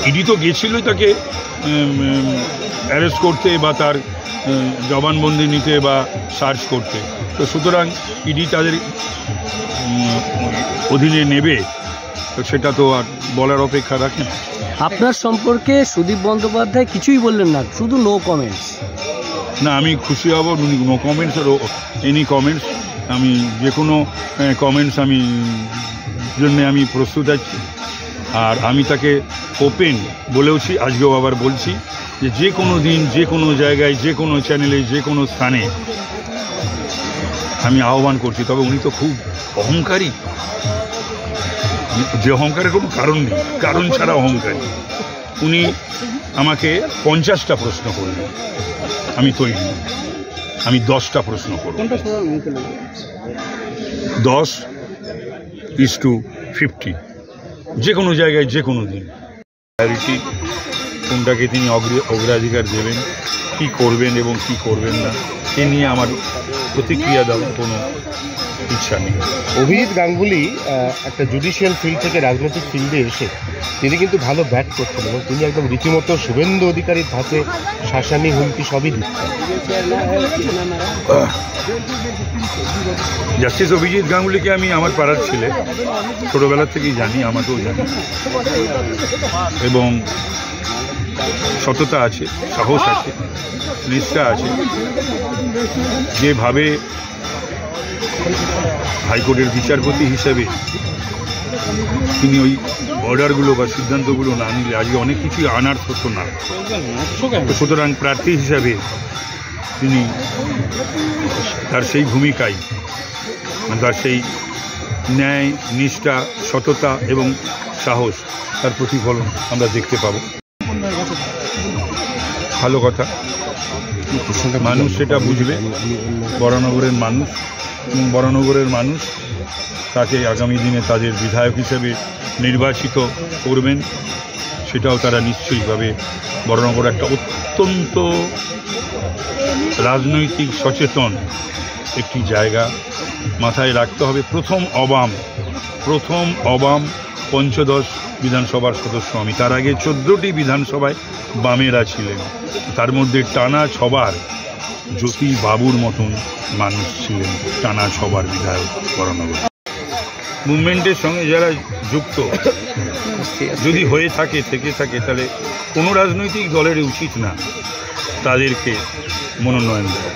ED তো গেছিলই তাকে arrest করতে বা তার জবানবন্দি নিতে বা সার্চ করতে। তো সুতরাং ইডি তাদের অধীনে নেবে, তো সেটা তো আর বলার অপেক্ষা রাখে না। আপনার সম্পর্কে সুদীপ বন্দ্যোপাধ্যায় কিছুই বললেন না, শুধু নো কমেন্টস। না, আমি খুশি হব নো কমেন্টস আর এনি কমেন্টস। আমি যে কোনো কমেন্টস জন্যে আমি প্রস্তুত আছি। আর আমি তাকে ওপেন বলেওছি, আজকেও আবার বলছি যে কোনো দিন যে কোনো জায়গায় যে কোনো চ্যানেলে যে কোনো স্থানে আমি আহ্বান করছি। তবে উনি তো খুব অহংকারী, যে অহংকারের কোনো কারণ নেই, কারণ ছাড়া অহংকারী। উনি আমাকে 50টা প্রশ্ন করবেন, আমি তৈরি। আমি 10টা প্রশ্ন করব। 10:50 যে কোনো জায়গায় যে কোনো দিন। প্রায়োরিটি কোনটাকে তিনি অগ্রাধিকার দেবেন, কি করবেন এবং কি করবেন না, এ নিয়ে আমার প্রতিক্রিয়া দেওয়ার কোনো ইচ্ছা নেই। অভিজিৎ গাঙ্গুলি একটা জুডিশিয়াল ফিল্ড থেকে রাজনৈতিক ফিল্ডে এসে তিনি কিন্তু ভালো ব্যাট করতেন এবং তিনি একদম রীতিমতো শুভেন্দু অধিকারীর ধাতে শাসানি হুমকি সবই দিচ্ছেন। জাস্টিস অভিজিৎ গাঙ্গুলিকে আমি আমার পাড়ার ছেলে, ছোটোবেলার থেকেই জানি, আমাকেও জানি, এবং সততা আছে, সাহস আছে, নিষ্ঠা আছে। যেভাবে হাইকোর্টের বিচারপতি হিসাবে তিনি ওই অর্ডারগুলো বা সিদ্ধান্তগুলো না নিলে আজকে অনেক কিছুই আনার হতো না। সুতরাং প্রার্থী হিসাবে তিনি তার সেই ভূমিকায়, তার সেই ন্যায়, নিষ্ঠা, সততা এবং সাহস, তার প্রতিফলন আমরা দেখতে পাব। ভালো কথা, মানুষ সেটা বুঝবে। বরানগরের মানুষ তাকে আগামী দিনে তাদের বিধায়ক হিসেবে নির্বাচিত করবেন, সেটাও তারা নিশ্চয়ইভাবে। বরানগর একটা অত্যন্ত রাজনৈতিক সচেতন একটি জায়গা, মাথায় রাখতে হবে। প্রথম অবাম পঞ্চদশ বিধানসভার সদস্য আমি। তার আগে 14টি বিধানসভায় বামেরা ছিলেন, তার মধ্যে টানা 6বার জ্যোতি বাবুর মতন মানুষ ছিলেন, টানা 6বার বিধায়ক বরানগর। মুভমেন্টের সঙ্গে যারা যুক্ত যদি থেকে থাকে তাহলে কোনো রাজনৈতিক দলের উচিত না তাদেরকে মনোনয়ন দেওয়া।